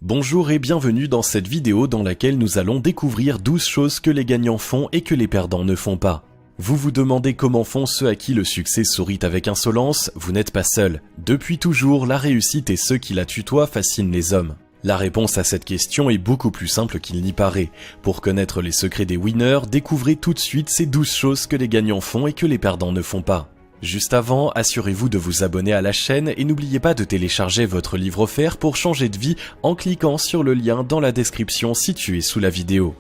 Bonjour et bienvenue dans cette vidéo dans laquelle nous allons découvrir 12 choses que les gagnants font et que les perdants ne font pas. Vous vous demandez comment font ceux à qui le succès sourit avec insolence? Vous n'êtes pas seul. Depuis toujours, la réussite et ceux qui la tutoient fascinent les hommes. La réponse à cette question est beaucoup plus simple qu'il n'y paraît. Pour connaître les secrets des winners, découvrez tout de suite ces 12 choses que les gagnants font et que les perdants ne font pas. Juste avant, assurez-vous de vous abonner à la chaîne et n'oubliez pas de télécharger votre livre offert pour changer de vie en cliquant sur le lien dans la description située sous la vidéo.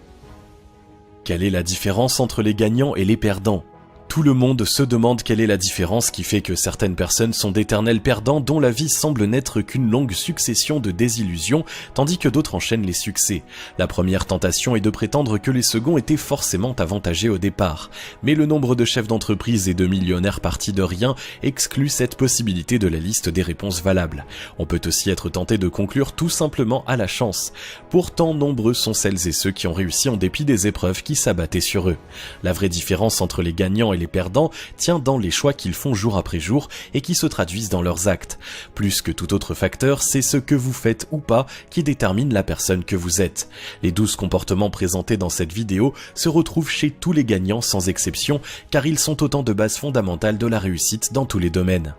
Quelle est la différence entre les gagnants et les perdants ? Tout le monde se demande quelle est la différence qui fait que certaines personnes sont d'éternels perdants dont la vie semble n'être qu'une longue succession de désillusions, tandis que d'autres enchaînent les succès. La première tentation est de prétendre que les seconds étaient forcément avantagés au départ. Mais le nombre de chefs d'entreprise et de millionnaires partis de rien exclut cette possibilité de la liste des réponses valables. On peut aussi être tenté de conclure tout simplement à la chance. Pourtant, nombreux sont celles et ceux qui ont réussi en dépit des épreuves qui s'abattaient sur eux. La vraie différence entre les gagnants et les perdants tient dans les choix qu'ils font jour après jour et qui se traduisent dans leurs actes. Plus que tout autre facteur, c'est ce que vous faites ou pas qui détermine la personne que vous êtes. Les 12 comportements présentés dans cette vidéo se retrouvent chez tous les gagnants sans exception, car ils sont autant de bases fondamentales de la réussite dans tous les domaines.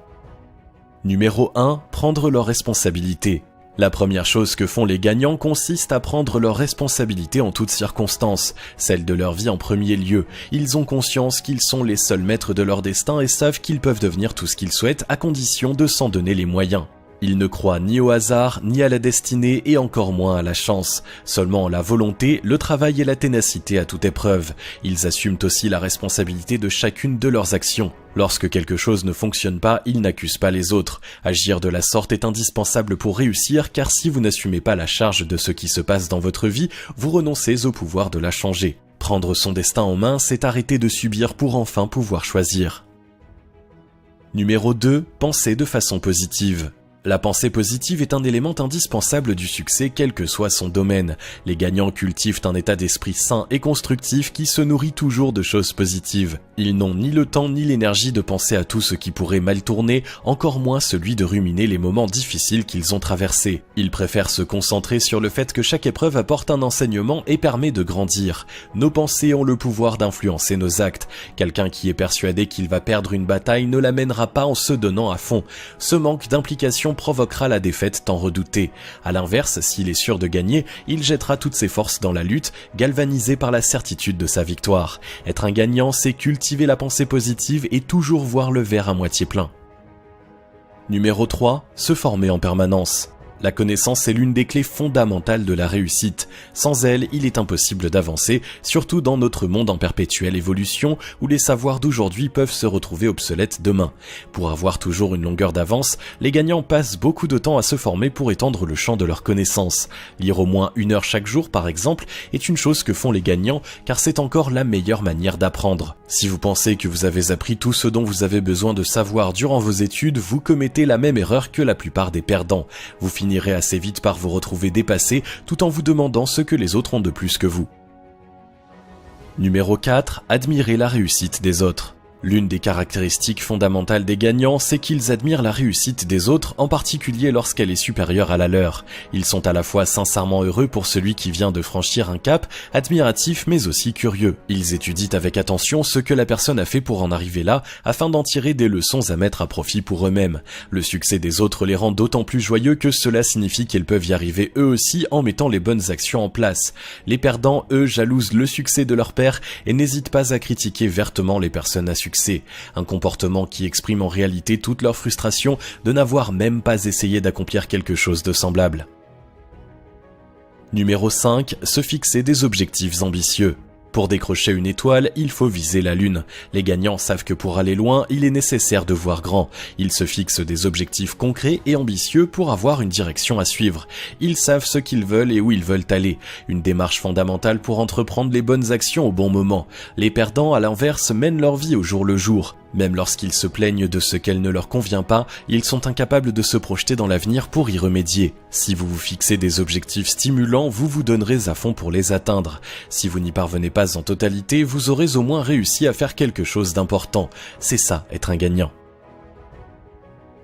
Numéro 1. Prendre leurs responsabilités. La première chose que font les gagnants consiste à prendre leurs responsabilités en toutes circonstances, celle de leur vie en premier lieu. Ils ont conscience qu'ils sont les seuls maîtres de leur destin et savent qu'ils peuvent devenir tout ce qu'ils souhaitent à condition de s'en donner les moyens. Ils ne croient ni au hasard, ni à la destinée et encore moins à la chance. Seulement la volonté, le travail et la ténacité à toute épreuve. Ils assument aussi la responsabilité de chacune de leurs actions. Lorsque quelque chose ne fonctionne pas, ils n'accusent pas les autres. Agir de la sorte est indispensable pour réussir, car si vous n'assumez pas la charge de ce qui se passe dans votre vie, vous renoncez au pouvoir de la changer. Prendre son destin en main, c'est arrêter de subir pour enfin pouvoir choisir. Numéro 2. Penser de façon positive. La pensée positive est un élément indispensable du succès quel que soit son domaine. Les gagnants cultivent un état d'esprit sain et constructif qui se nourrit toujours de choses positives. Ils n'ont ni le temps ni l'énergie de penser à tout ce qui pourrait mal tourner, encore moins celui de ruminer les moments difficiles qu'ils ont traversés. Ils préfèrent se concentrer sur le fait que chaque épreuve apporte un enseignement et permet de grandir. Nos pensées ont le pouvoir d'influencer nos actes. Quelqu'un qui est persuadé qu'il va perdre une bataille ne la mènera pas en se donnant à fond. Ce manque d'implication provoquera la défaite tant redoutée. À l'inverse, s'il est sûr de gagner, il jettera toutes ses forces dans la lutte, galvanisé par la certitude de sa victoire. Être un gagnant, c'est cultiver la pensée positive et toujours voir le verre à moitié plein. Numéro 3. Se former en permanence. La connaissance est l'une des clés fondamentales de la réussite. Sans elle, il est impossible d'avancer, surtout dans notre monde en perpétuelle évolution où les savoirs d'aujourd'hui peuvent se retrouver obsolètes demain. Pour avoir toujours une longueur d'avance, les gagnants passent beaucoup de temps à se former pour étendre le champ de leurs connaissances. Lire au moins 1 heure chaque jour, par exemple, est une chose que font les gagnants car c'est encore la meilleure manière d'apprendre. Si vous pensez que vous avez appris tout ce dont vous avez besoin de savoir durant vos études, vous commettez la même erreur que la plupart des perdants. Vous finirez assez vite par vous retrouver dépassé tout en vous demandant ce que les autres ont de plus que vous. Numéro 4. Admirer la réussite des autres. L'une des caractéristiques fondamentales des gagnants, c'est qu'ils admirent la réussite des autres, en particulier lorsqu'elle est supérieure à la leur. Ils sont à la fois sincèrement heureux pour celui qui vient de franchir un cap, admiratifs mais aussi curieux. Ils étudient avec attention ce que la personne a fait pour en arriver là, afin d'en tirer des leçons à mettre à profit pour eux-mêmes. Le succès des autres les rend d'autant plus joyeux que cela signifie qu'ils peuvent y arriver eux aussi en mettant les bonnes actions en place. Les perdants, eux, jalousent le succès de leur père et n'hésitent pas à critiquer vertement les personnes à succès. Un comportement qui exprime en réalité toute leur frustration de n'avoir même pas essayé d'accomplir quelque chose de semblable. Numéro 5. Se fixer des objectifs ambitieux. Pour décrocher une étoile, il faut viser la lune. Les gagnants savent que pour aller loin, il est nécessaire de voir grand. Ils se fixent des objectifs concrets et ambitieux pour avoir une direction à suivre. Ils savent ce qu'ils veulent et où ils veulent aller. Une démarche fondamentale pour entreprendre les bonnes actions au bon moment. Les perdants, à l'inverse, mènent leur vie au jour le jour. Même lorsqu'ils se plaignent de ce qu'elle ne leur convient pas, ils sont incapables de se projeter dans l'avenir pour y remédier. Si vous vous fixez des objectifs stimulants, vous vous donnerez à fond pour les atteindre. Si vous n'y parvenez pas en totalité, vous aurez au moins réussi à faire quelque chose d'important. C'est ça, être un gagnant.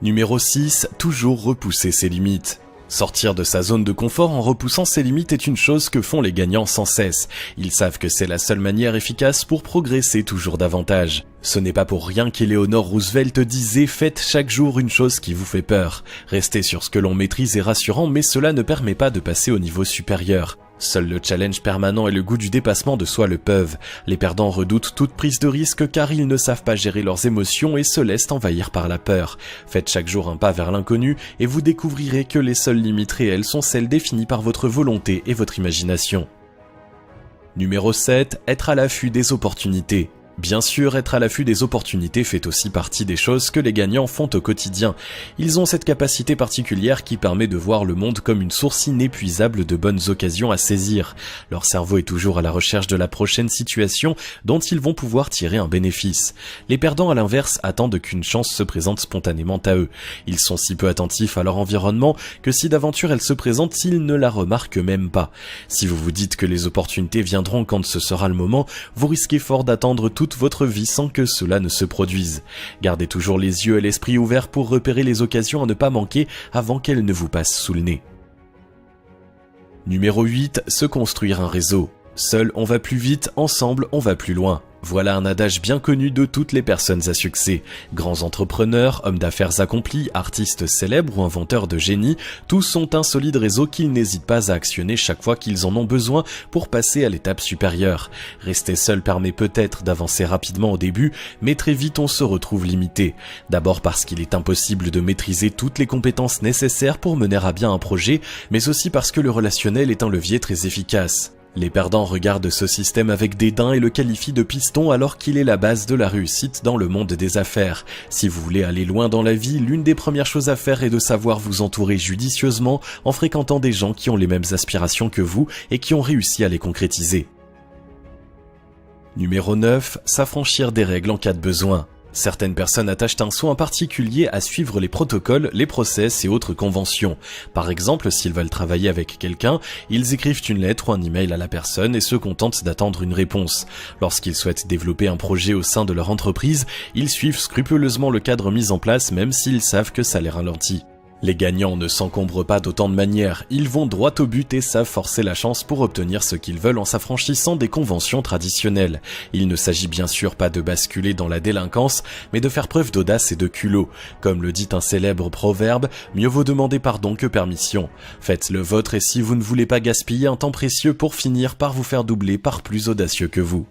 Numéro 6. Toujours repousser ses limites. Sortir de sa zone de confort en repoussant ses limites est une chose que font les gagnants sans cesse. Ils savent que c'est la seule manière efficace pour progresser toujours davantage. Ce n'est pas pour rien qu'Eleanor Roosevelt disait « Faites chaque jour une chose qui vous fait peur ». Rester sur ce que l'on maîtrise est rassurant, mais cela ne permet pas de passer au niveau supérieur. Seul le challenge permanent et le goût du dépassement de soi le peuvent. Les perdants redoutent toute prise de risque car ils ne savent pas gérer leurs émotions et se laissent envahir par la peur. Faites chaque jour un pas vers l'inconnu et vous découvrirez que les seules limites réelles sont celles définies par votre volonté et votre imagination. Numéro 7. Être à l'affût des opportunités. Bien sûr, être à l'affût des opportunités fait aussi partie des choses que les gagnants font au quotidien. Ils ont cette capacité particulière qui permet de voir le monde comme une source inépuisable de bonnes occasions à saisir. Leur cerveau est toujours à la recherche de la prochaine situation dont ils vont pouvoir tirer un bénéfice. Les perdants, à l'inverse, attendent qu'une chance se présente spontanément à eux. Ils sont si peu attentifs à leur environnement que si d'aventure elle se présente, ils ne la remarquent même pas. Si vous vous dites que les opportunités viendront quand ce sera le moment, vous risquez fort d'attendre toute votre vie sans que cela ne se produise. Gardez toujours les yeux et l'esprit ouverts pour repérer les occasions à ne pas manquer avant qu'elles ne vous passent sous le nez. Numéro 8. Se construire un réseau. Seul on va plus vite, ensemble on va plus loin. Voilà un adage bien connu de toutes les personnes à succès. Grands entrepreneurs, hommes d'affaires accomplis, artistes célèbres ou inventeurs de génie, tous ont un solide réseau qu'ils n'hésitent pas à actionner chaque fois qu'ils en ont besoin pour passer à l'étape supérieure. Rester seul permet peut-être d'avancer rapidement au début, mais très vite on se retrouve limité. D'abord parce qu'il est impossible de maîtriser toutes les compétences nécessaires pour mener à bien un projet, mais aussi parce que le relationnel est un levier très efficace. Les perdants regardent ce système avec dédain et le qualifient de piston alors qu'il est la base de la réussite dans le monde des affaires. Si vous voulez aller loin dans la vie, l'une des premières choses à faire est de savoir vous entourer judicieusement en fréquentant des gens qui ont les mêmes aspirations que vous et qui ont réussi à les concrétiser. Numéro 9. S'affranchir des règles en cas de besoin. Certaines personnes attachent un soin particulier à suivre les protocoles, les process et autres conventions. Par exemple, s'ils veulent travailler avec quelqu'un, ils écrivent une lettre ou un email à la personne et se contentent d'attendre une réponse. Lorsqu'ils souhaitent développer un projet au sein de leur entreprise, ils suivent scrupuleusement le cadre mis en place même s'ils savent que ça les ralentit. Les gagnants ne s'encombrent pas d'autant de manières, ils vont droit au but et savent forcer la chance pour obtenir ce qu'ils veulent en s'affranchissant des conventions traditionnelles. Il ne s'agit bien sûr pas de basculer dans la délinquance, mais de faire preuve d'audace et de culot. Comme le dit un célèbre proverbe, mieux vaut demander pardon que permission. Faites le vôtre et si vous ne voulez pas gaspiller un temps précieux pour finir par vous faire doubler par plus audacieux que vous.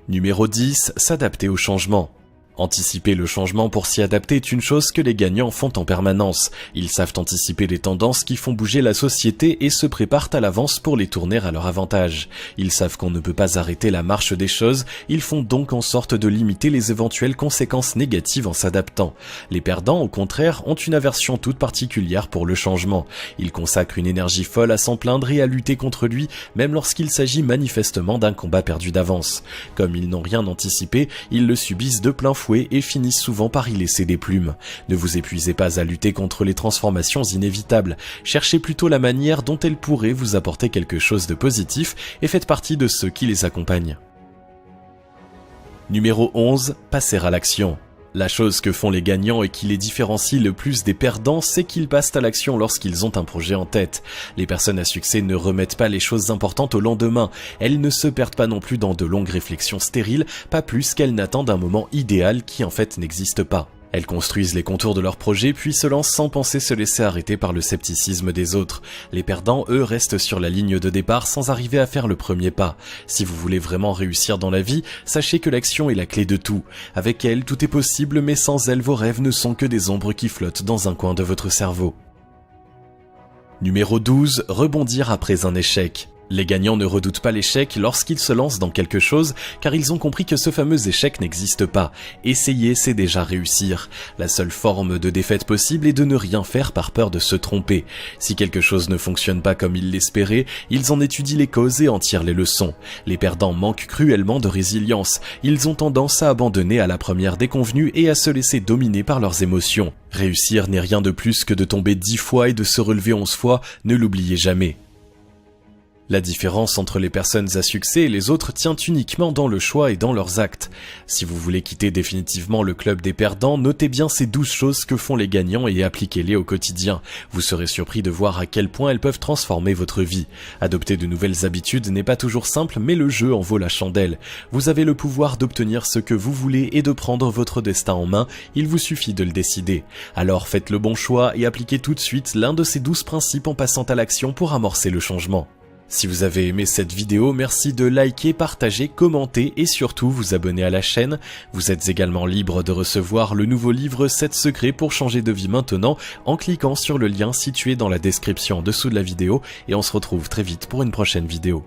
Numéro 10. S'adapter au changement. Anticiper le changement pour s'y adapter est une chose que les gagnants font en permanence. Ils savent anticiper les tendances qui font bouger la société et se préparent à l'avance pour les tourner à leur avantage. Ils savent qu'on ne peut pas arrêter la marche des choses, ils font donc en sorte de limiter les éventuelles conséquences négatives en s'adaptant. Les perdants, au contraire, ont une aversion toute particulière pour le changement. Ils consacrent une énergie folle à s'en plaindre et à lutter contre lui, même lorsqu'il s'agit manifestement d'un combat perdu d'avance. Comme ils n'ont rien anticipé, ils le subissent de plein fouet et finissent souvent par y laisser des plumes. Ne vous épuisez pas à lutter contre les transformations inévitables. Cherchez plutôt la manière dont elles pourraient vous apporter quelque chose de positif et faites partie de ceux qui les accompagnent. Numéro 11. Passer à l'action. La chose que font les gagnants et qui les différencie le plus des perdants, c'est qu'ils passent à l'action lorsqu'ils ont un projet en tête. Les personnes à succès ne remettent pas les choses importantes au lendemain. Elles ne se perdent pas non plus dans de longues réflexions stériles, pas plus qu'elles n'attendent un moment idéal qui en fait n'existe pas. Elles construisent les contours de leur projet puis se lancent sans penser se laisser arrêter par le scepticisme des autres. Les perdants, eux, restent sur la ligne de départ sans arriver à faire le premier pas. Si vous voulez vraiment réussir dans la vie, sachez que l'action est la clé de tout. Avec elle, tout est possible, mais sans elle, vos rêves ne sont que des ombres qui flottent dans un coin de votre cerveau. Numéro 12. Rebondir après un échec. Les gagnants ne redoutent pas l'échec lorsqu'ils se lancent dans quelque chose, car ils ont compris que ce fameux échec n'existe pas. Essayer, c'est déjà réussir. La seule forme de défaite possible est de ne rien faire par peur de se tromper. Si quelque chose ne fonctionne pas comme ils l'espéraient, ils en étudient les causes et en tirent les leçons. Les perdants manquent cruellement de résilience. Ils ont tendance à abandonner à la première déconvenue et à se laisser dominer par leurs émotions. Réussir n'est rien de plus que de tomber 10 fois et de se relever 11 fois, ne l'oubliez jamais. La différence entre les personnes à succès et les autres tient uniquement dans le choix et dans leurs actes. Si vous voulez quitter définitivement le club des perdants, notez bien ces 12 choses que font les gagnants et appliquez-les au quotidien. Vous serez surpris de voir à quel point elles peuvent transformer votre vie. Adopter de nouvelles habitudes n'est pas toujours simple, mais le jeu en vaut la chandelle. Vous avez le pouvoir d'obtenir ce que vous voulez et de prendre votre destin en main, il vous suffit de le décider. Alors faites le bon choix et appliquez tout de suite l'un de ces 12 principes en passant à l'action pour amorcer le changement. Si vous avez aimé cette vidéo, merci de liker, partager, commenter et surtout vous abonner à la chaîne. Vous êtes également libre de recevoir le nouveau livre 7 secrets pour changer de vie maintenant en cliquant sur le lien situé dans la description en dessous de la vidéo et on se retrouve très vite pour une prochaine vidéo.